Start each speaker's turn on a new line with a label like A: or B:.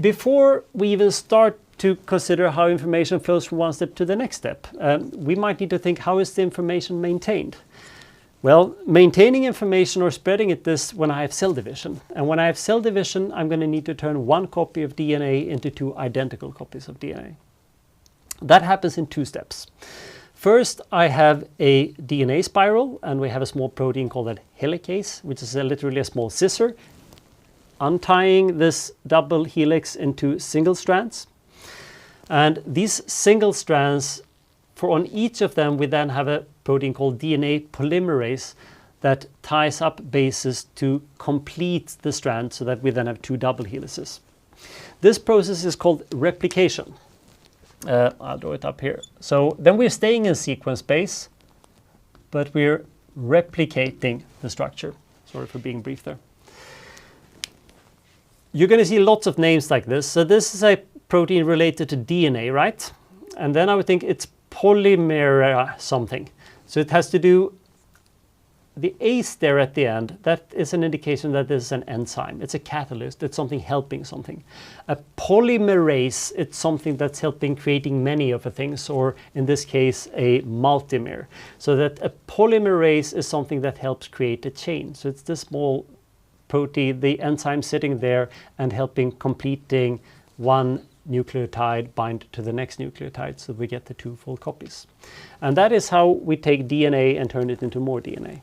A: Before we even start to consider how information flows from one step to the next step, we might need to think, how is the information maintained? Well, maintaining information or spreading it is when I have cell division. And when I have cell division, I'm going to need to turn one copy of DNA into two identical copies of DNA. That happens in two steps. First, I have a DNA spiral, and we have a small protein called a helicase, which is literally a small scissor, untying this double helix into single strands. And these single strands, on each of them, we then have a protein called DNA polymerase that ties up bases to complete the strand so that we then have two double helices. This process is called replication. I'll draw it up here. So then we're staying in sequence space, but we're replicating the structure. Sorry for being brief there. You're going to see lots of names like this. So this is a protein related to DNA, right? And then I would think it's polymer something. So it has to do, the ACE there at the end, that is an indication that this is an enzyme. It's a catalyst. It's something helping something. A polymerase, it's something that's helping creating many of the things, or in this case, a multimer. So that a polymerase is something that helps create a chain. So it's this small protein, the enzyme sitting there and helping completing one nucleotide bind to the next nucleotide, so we get the two full copies. And that is how we take DNA and turn it into more DNA.